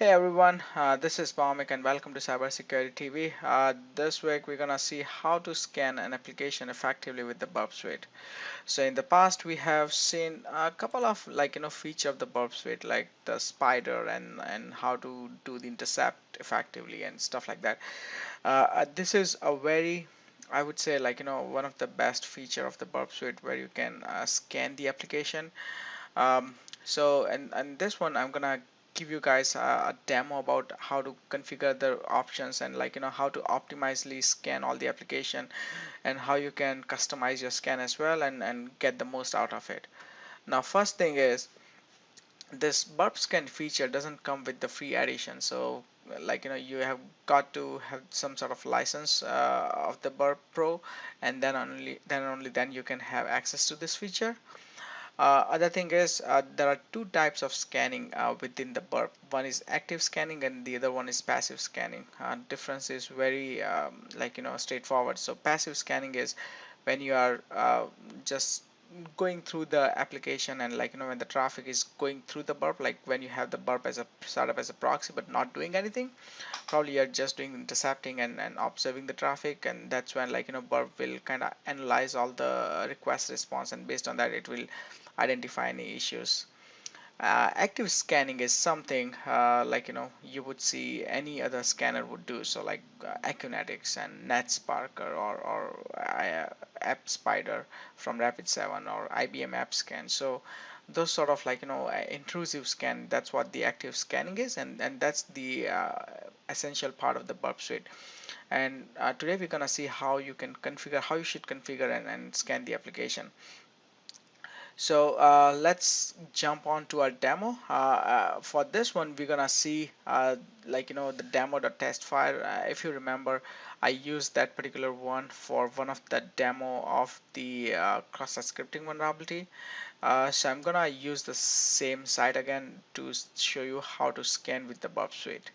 Hey everyone, this is Bhaumik and welcome to CyberSecurityTV. This week we're gonna see how to scan an application effectively with the Burp Suite. So in the past we have seen a couple of feature of the Burp Suite like the spider and how to do the intercept effectively and stuff like that. This is a very I would say one of the best feature of the Burp Suite where you can scan the application. And this one I'm gonna give you guys a demo about how to configure the options and how to optimizely scan all the application and how you can customize your scan as well and get the most out of it. Now first thing is this burp scan feature doesn't come with the free edition, so you have got to have some sort of license of the burp pro, and then you can have access to this feature. Other thing is there are two types of scanning within the burp. One is active scanning and the other one is passive scanning. Difference is very straightforward. So passive scanning is when you are just going through the application and when the traffic is going through the burp, like when you have the burp as a set up as a proxy but not doing anything. Probably you're just doing intercepting and observing the traffic, and that's when burp will kind of analyze all the request response, and based on that it will identify any issues. Active scanning is something you would see any other scanner would do, so like Acunetics and NetSpark or App Spider from Rapid7 or IBM App Scan. So those sort of intrusive scan, that's what the active scanning is, and that's the essential part of the burp suite. And today we're gonna see how you should configure and scan the application. So let's jump on to our demo. For this one, we're gonna see the demo.test file. If you remember, I used that particular one for one of the demo of the cross-site scripting vulnerability. So I'm gonna use the same site again to show you how to scan with the Burp Suite.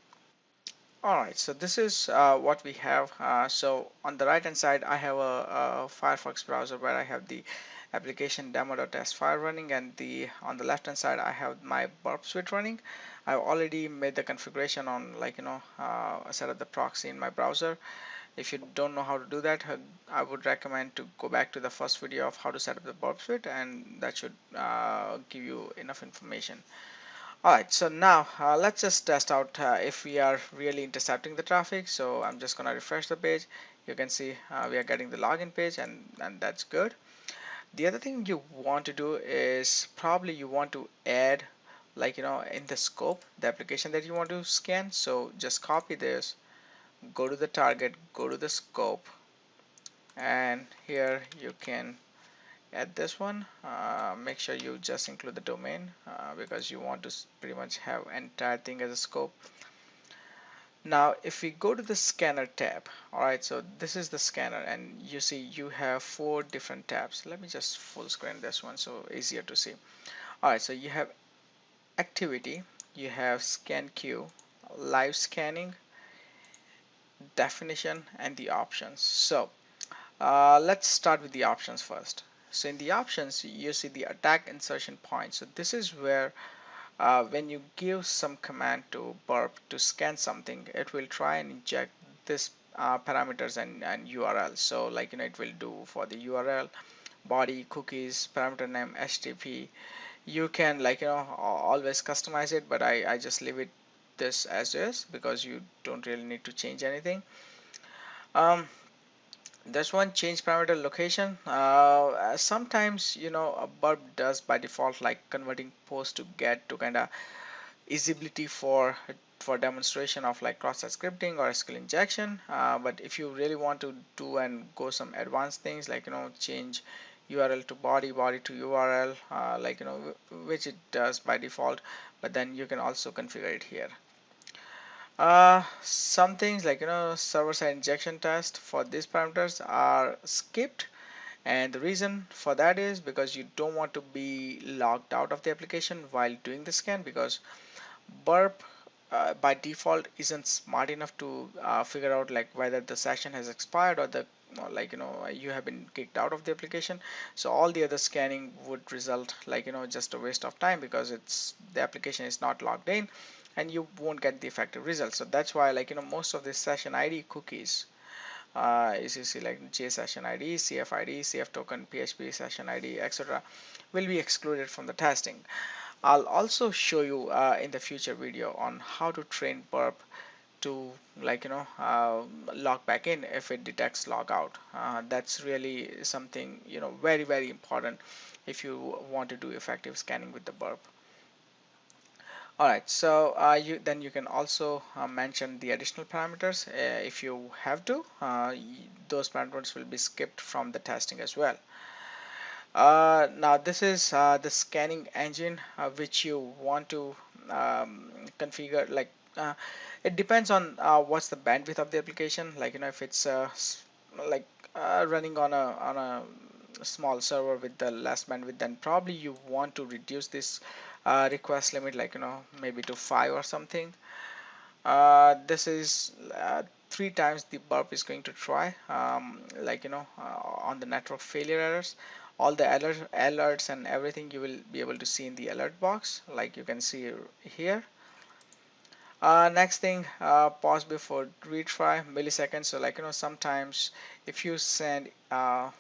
Alright, so this is what we have. So on the right hand side I have a Firefox browser where I have the application demo.test file running, and the on the left hand side I have my Burp Suite running. I've already made the configuration on set up the proxy in my browser. If you don't know how to do that, I would recommend to go back to the first video of how to set up the Burp Suite, and that should give you enough information. Alright, so now let's just test out if we are really intercepting the traffic. So I'm just gonna refresh the page. You can see we are getting the login page, and that's good. The other thing you want to do is probably you want to add in the scope the application that you want to scan. So just copy this, go to the target, go to the scope, and here you can add this one. Make sure you just include the domain because you want to pretty much have entire thing as a scope. Now if we go to the scanner tab, alright, so this is the scanner, and you see you have four different tabs. Let me just full screen this one so easier to see. Alright, so you have activity, you have scan queue, live scanning, definition, and the options. So let's start with the options first. So in the options you see the attack insertion point. So this is where when you give some command to Burp to scan something, it will try and inject this parameters and URL. So it will do for the URL, body, cookies, parameter name, HTTP. You can always customize it, but I just leave it this as is because you don't really need to change anything. There's one change parameter location. Sometimes a Burp does by default like converting post to get to kind of easyability for demonstration of like cross-site scripting or SQL injection. But if you really want to do and go some advanced things like change URL to body, body to URL, which it does by default, but then you can also configure it here. Some things like server-side injection test for these parameters are skipped, and the reason for that is because you don't want to be logged out of the application while doing the scan, because Burp by default isn't smart enough to figure out like whether the session has expired or the you have been kicked out of the application. So all the other scanning would result just a waste of time because it's the application is not logged in, and you won't get the effective result. So that's why, like, most of the session ID cookies, as you see, like J session ID, CF ID, CF token, PHP session ID, etc., will be excluded from the testing. I'll also show you in the future video on how to train Burp to, like, log back in if it detects log out. That's really something, very, very important if you want to do effective scanning with the Burp. All right, so you can also mention the additional parameters if you have to. Those parameters will be skipped from the testing as well. Now this is the scanning engine which you want to configure. Like, it depends on what's the bandwidth of the application. Like, if it's like running on a small server with the less bandwidth, then probably you want to reduce this request limit, like, maybe to 5 or something. This is 3 times the Burp is going to try, like, on the network failure errors. All the alerts and everything you will be able to see in the alert box, like you can see here. Next thing, pause before retry, milliseconds. So, like, sometimes if you send a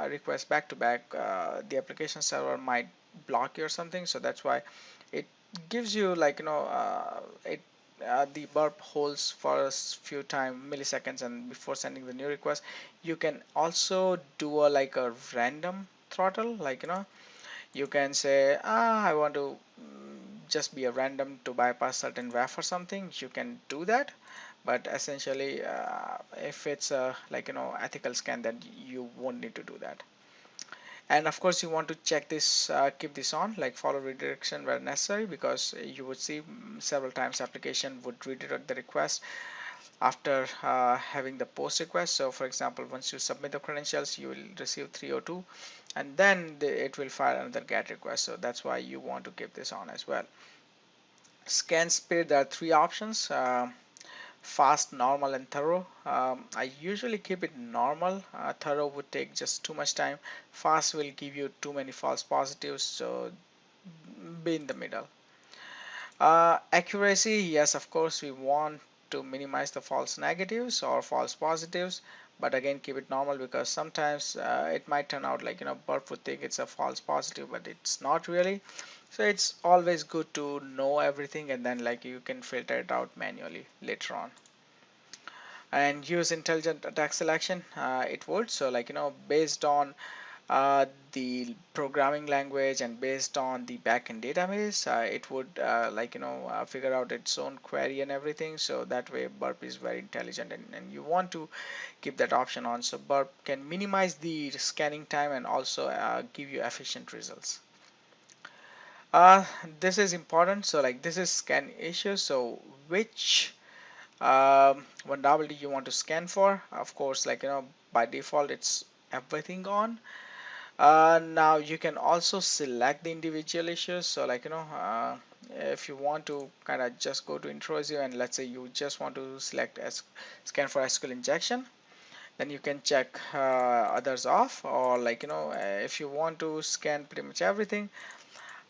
request back to back, the application server might block you or something. So that's why it gives you, like, it the Burp holds for a few time milliseconds, and before sending the new request, you can also do a, like, a random throttle. Like, you can say, I want to just be a random to bypass certain WAF or something. You can do that, but essentially if it's a, like, ethical scan, then you won't need to do that. And of course you want to check this, keep this on, like follow redirection where necessary, because you would see several times application would redirect the request after having the post request. So for example, once you submit the credentials, you will receive 302, and then it will fire another GET request. So that's why you want to keep this on as well. Scan speed, there are three options: fast, normal, and thorough. I usually keep it normal. Thorough would take just too much time. Fast will give you too many false positives, so be in the middle. Accuracy, yes, of course, we want to minimize the false negatives or false positives, but again, keep it normal, because sometimes it might turn out, like, Burp would think it's a false positive, but it's not really. So it's always good to know everything, and then, like, you can filter it out manually later on. And use intelligent attack selection, it would. So, like, based on the programming language and based on the backend database, it would figure out its own query and everything. So that way Burp is very intelligent, and you want to keep that option on, so Burp can minimize the scanning time and also give you efficient results. uh, this is important. So, like, this is scan issues. So which vulnerability you want to scan for? Of course, like, by default it's everything on. Now you can also select the individual issues. So, like, if you want to kind of just go to intrusive, and let's say you just want to select as scan for SQL injection, then you can check others off. Or, like, if you want to scan pretty much everything,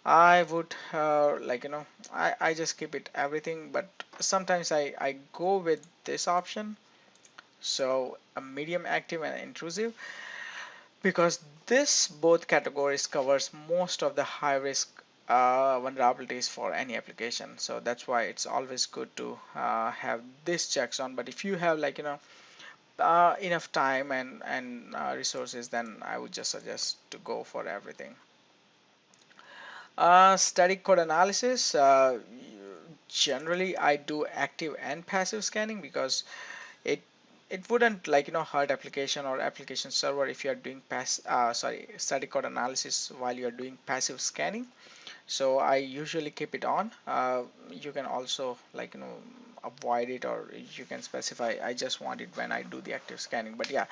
I would I just keep it everything. But sometimes I go with this option, so a medium active and intrusive, because this both categories covers most of the high risk vulnerabilities for any application. So that's why it's always good to have this checks on. But if you have, like, enough time and resources, then I would just suggest to go for everything. Static code analysis, generally I do active and passive scanning, because it it wouldn't, like, hurt application or application server if you are doing static code analysis while you are doing passive scanning. So I usually keep it on. You can also, like, avoid it, or you can specify I just want it when I do the active scanning. But yeah,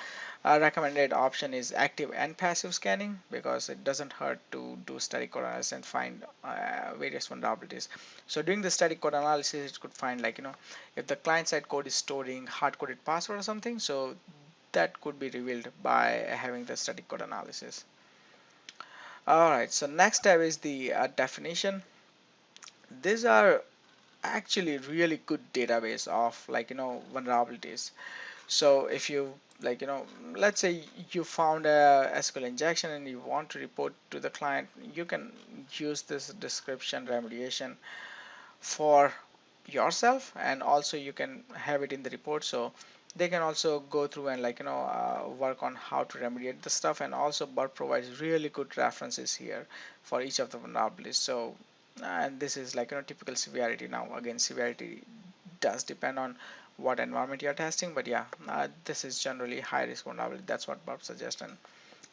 a recommended option is active and passive scanning, because it doesn't hurt to do static code analysis and find various vulnerabilities. So doing the static code analysis, it could find, like, if the client side code is storing hard coded password or something, so that could be revealed by having the static code analysis. All right, so next tab is the definition. These are actually really good database of vulnerabilities. So if you let's say you found a SQL injection and you want to report to the client, you can use this description remediation for yourself, and also you can have it in the report, so they can also go through and work on how to remediate the stuff. And also Burp provides really good references here for each of the vulnerabilities. So and this is typical severity. Now again, severity does depend on what environment you're testing, but yeah, this is generally high risk vulnerability. That's what Burp suggests, and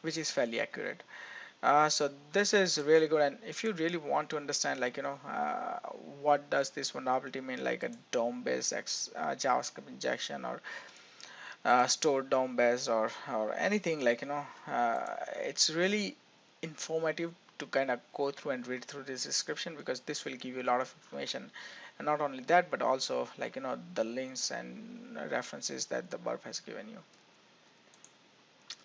which is fairly accurate. So this is really good. And if you really want to understand what does this vulnerability mean, like a DOM based JavaScript injection, or stored DOM based, or anything, it's really informative to kind of go through and read through this description, because this will give you a lot of information. And not only that, but also the links and references that the Burp has given you.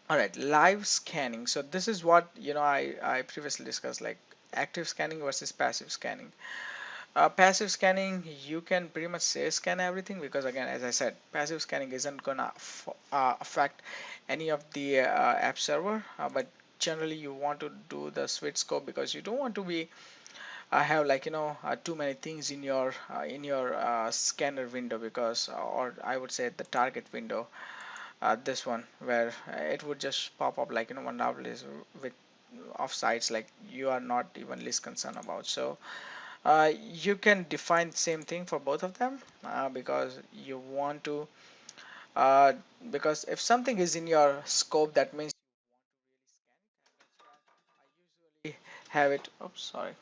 All right, live scanning. So this is what I previously discussed, like active scanning versus passive scanning. Passive scanning, you can pretty much say scan everything, because again, as I said, passive scanning isn't gonna affect any of the app server, but generally you want to do the switch scope, because you don't want to be have too many things in your scanner window, because or I would say the target window, this one, where it would just pop up vulnerabilities with of sites like you are not even least concerned about. So you can define the same thing for both of them, because you want to because if something is in your scope, that means you have it. Oops, sorry.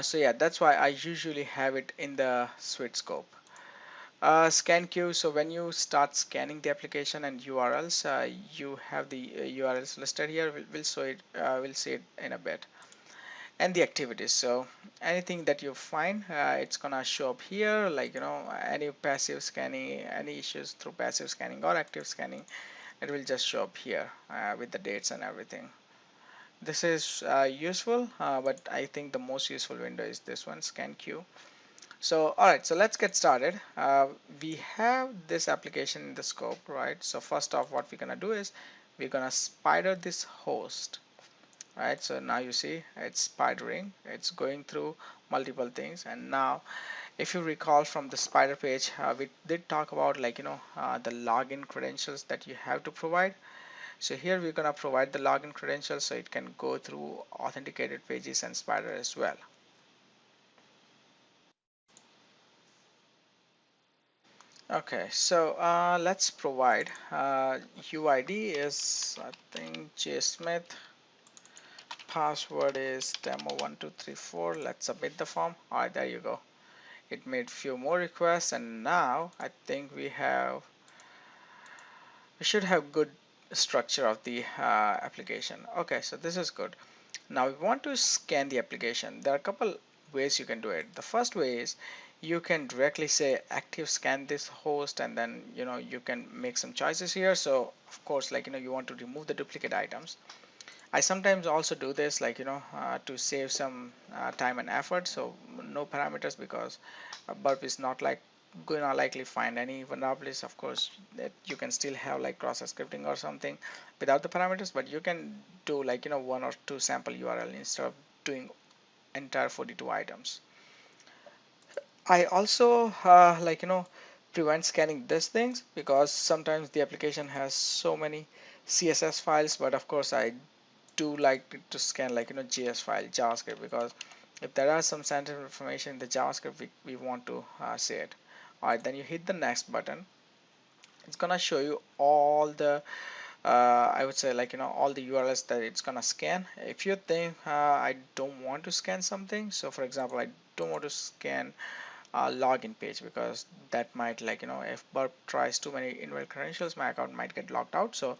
So yeah, that's why I usually have it in the switch scope. Scan queue. So when you start scanning the application and URLs, you have the URLs listed here. We'll show it. We'll see it in a bit. And the activities. So anything that you find, it's gonna show up here. Any passive scanning, any issues through passive scanning or active scanning, it will just show up here with the dates and everything. This is useful, but I think the most useful window is this one, scan queue. So, all right, so let's get started. We have this application in the scope, right? So first off, what we're gonna do is we're gonna spider this host, right? So now you see it's spidering, it's going through multiple things. And now, if you recall from the spider page, we did talk about the login credentials that you have to provide. So here we're gonna provide the login credentials so it can go through authenticated pages and spider as well. Okay, so let's provide UID is, I think, jsmith, password is demo1234. Let's submit the form. All right, there you go. It made few more requests, and now I think we should have good structure of the application. Okay, so this is good. Now we want to scan the application. There are a couple ways you can do it. The first way is you can directly say active scan this host, and then you can make some choices here. So of course, you want to remove the duplicate items. I sometimes also do this to save some time and effort. So no parameters, because Burp is not gonna likely find any vulnerabilities. Of course, that you can still have like cross scripting or something without the parameters, but you can do one or two sample URL instead of doing entire 42 items. I also prevent scanning these things, because sometimes the application has so many CSS files, but of course I do like to scan JS file, JavaScript, because if there are some sensitive information in the JavaScript, we want to see it. All right, then you hit the next button. It's gonna show you all the I would say all the URLs that it's gonna scan. If you think I don't want to scan something, so for example, I don't want to scan a login page, because that might if Burp tries too many invalid credentials, my account might get locked out. So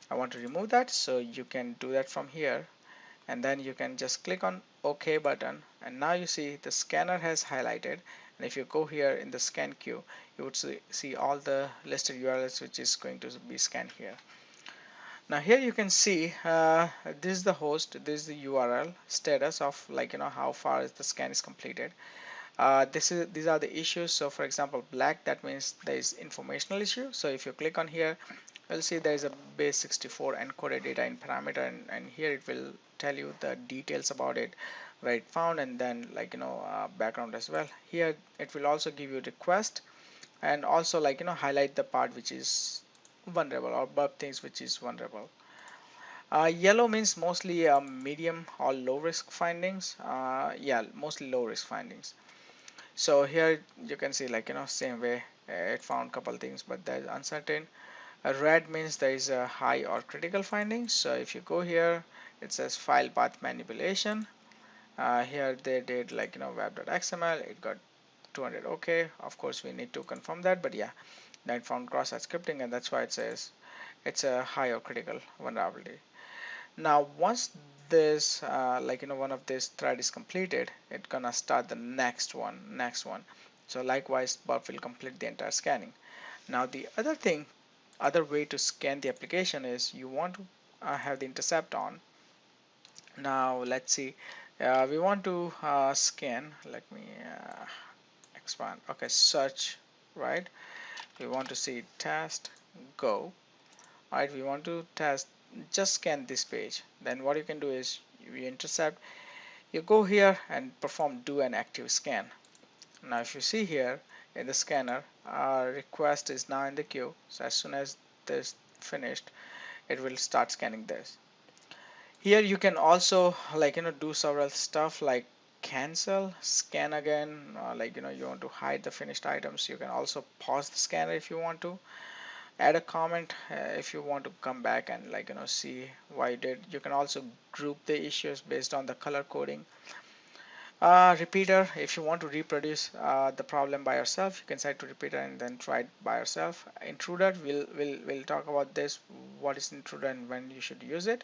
I want to remove that. So you can do that from here, and then you can just click on OK button, and now you see the scanner has highlighted. And if you go here in the scan queue, you would see all the listed URLs which is going to be scanned here. Now here you can see this is the host, this is the URL status of how far is the scan is completed. These are the issues. So for example, black, that means there is informational issue. So if you click on here, you'll see there is a base 64 encoded data in parameter, and here it will tell you the details about it, where it found, and then background as well. Here it will also give you request, and also highlight the part which is vulnerable, or burp things which is vulnerable. Yellow means mostly medium or low risk findings. Yeah, mostly low risk findings. So here you can see same way, it found couple things, but there's uncertain. Red means there is a high or critical findings. So if you go here, it says file path manipulation. Here they did web.xml, it got 200. Okay, of course we need to confirm that, but yeah, that found cross-site scripting, and that's why it says it's a high or critical vulnerability. Now once this one of this thread is completed, it's gonna start the next one. So likewise, Burp will complete the entire scanning. Now the other way to scan the application is you want to have the intercept on. Now let's see, we want to scan. Let me expand. Okay, search, right? We want to see test go. Alright, we want to test, just scan this page. Then what you can do is you intercept, you go here and perform do an active scan. Now if you see here in the scanner, our request is now in the queue. So as soon as this finished, it will start scanning this. Here you can also do several stuff like cancel, scan again, you want to hide the finished items. You can also pause the scanner if you want to, add a comment if you want to come back and see why you did. You can also group the issues based on the color coding. Repeater, if you want to reproduce the problem by yourself, you can set to repeater and then try it by yourself. Intruder, we'll talk about this, what is intruder and when you should use it.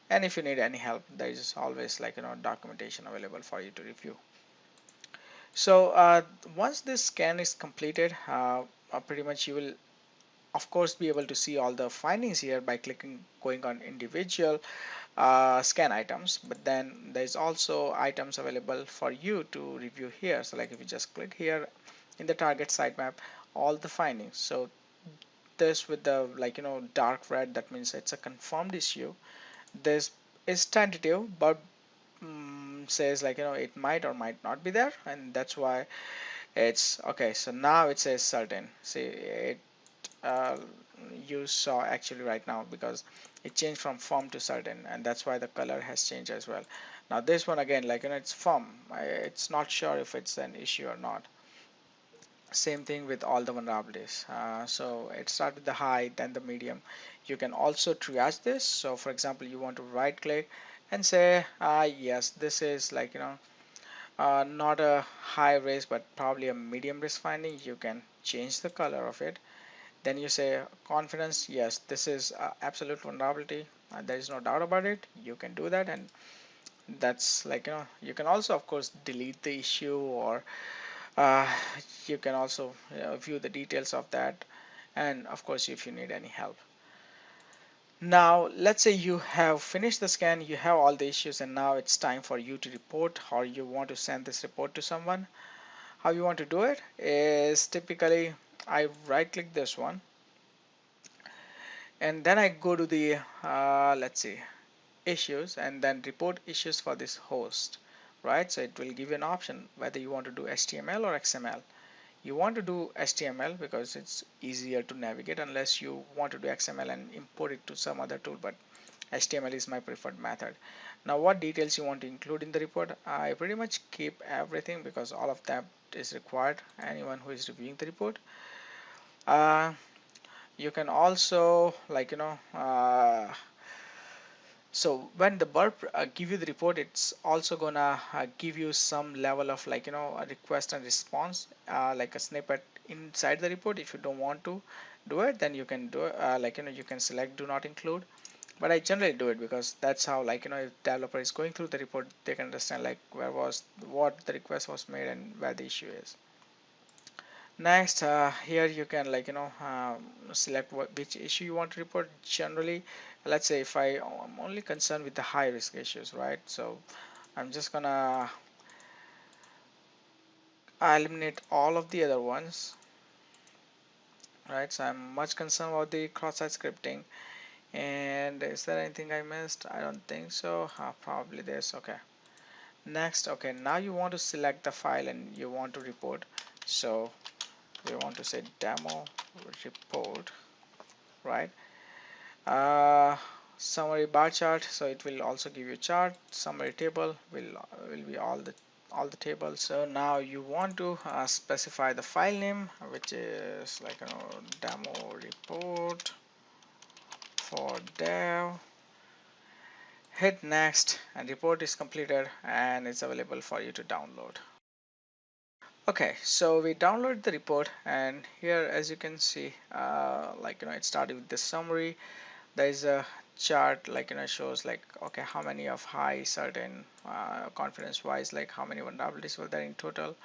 And if you need any help, there is always documentation available for you to review. So once this scan is completed, pretty much you will of course be able to see all the findings here by going on individual scan items, but then there's also items available for you to review here. So if you just click here in the target sitemap, all the findings. So this with the dark red, that means it's a confirmed issue. This is tentative, but says it might or might not be there, and that's why it's okay. So now it says certain. See it, uh, you saw actually right now, because it changed from firm to certain, and that's why the color has changed as well. Now this one again, it's firm. It's not sure if it's an issue or not. Same thing with all the vulnerabilities. So it starts with the high, then the medium. You can also triage this. So for example, you want to right click and say yes, this is not a high risk but probably a medium risk finding. You can change the color of it. Then you say confidence, yes, this is absolute vulnerability, there is no doubt about it. You can do that, and that's you can also of course delete the issue, or uh, you can also view the details of that, and of course if you need any help. Now let's say you have finished the scan, you have all the issues, and now it's time for you to report, or you want to send this report to someone. How you want to do it is typically I right click this one, and then I go to the let's see, issues, and then report issues for this host, right? So it will give you an option whether you want to do HTML or XML. You want to do HTML because it's easier to navigate, unless you want to do XML and import it to some other tool, but HTML is my preferred method. Now what details you want to include in the report? I pretty much keep everything because all of that is required, anyone who is reviewing the report. uh, you can also so when the burp give you the report, it's also gonna give you some level of a request and response, like a snippet inside the report. If you don't want to do it, then you can do it, you can select do not include, but I generally do it because that's how if developer is going through the report, they can understand what the request was made and where the issue is. Next, here you can select which issue you want to report. Generally, let's say if I'm only concerned with the high risk issues, right? So I'm just gonna eliminate all of the other ones, right? So I'm much concerned about the cross-site scripting. And is there anything I missed? I don't think so. Probably this. Okay. Next, okay, now you want to select the file and you want to report. So we want to say demo report, right? uh, Summary bar chart, so it will also give you chart. Summary table will be all the tables. So now you want to specify the file name, which is like, demo report for dev. Hit next and report is completed and it's available for you to download. Okay, so we download the report, and here as you can see, like, it started with the summary. There is a chart, like, shows like, okay, how many of high certain confidence wise, like how many vulnerabilities were there in total.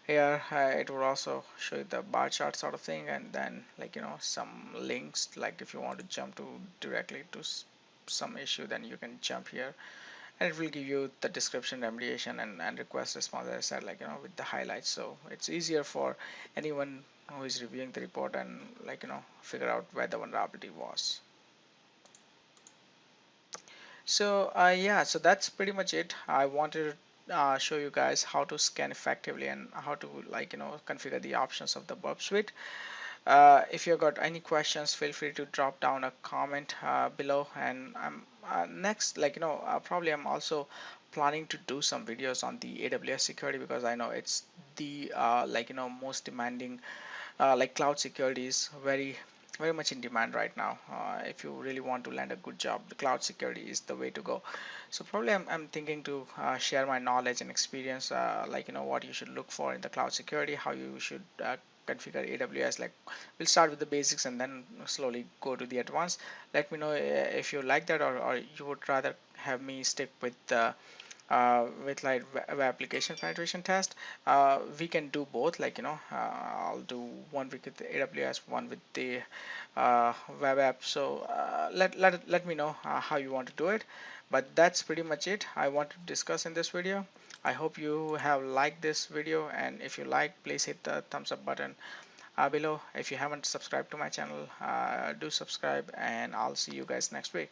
Here it will also show you the bar chart sort of thing, and then, like, some links, like if you want to jump to directly to some issue, then you can jump here, and it will give you the description, remediation, and request response, as I said, like, with the highlights. So it's easier for anyone who is reviewing the report and, like, figure out where the vulnerability was. So yeah, so that's pretty much it. I wanted to show you guys how to scan effectively and how to, like, configure the options of the Burp suite. If you got any questions, feel free to drop down a comment below. And I'm next, like, probably I'm also planning to do some videos on the AWS security, because I know it's the like, most demanding, like, cloud security is very much in demand right now. If you really want to land a good job, the cloud security is the way to go. So probably I'm thinking to share my knowledge and experience, like, what you should look for in the cloud security, how you should configure AWS. Like, we'll start with the basics and then slowly go to the advanced. Let me know if you like that, or you would rather have me stick with like web application penetration test. We can do both, like, I'll do 1 week with the AWS, one with the web app. So let me know how you want to do it. But that's pretty much it I want to discuss in this video. I hope you have liked this video, and if you like, please hit the thumbs up button below. If you haven't subscribed to my channel, do subscribe, and I'll see you guys next week.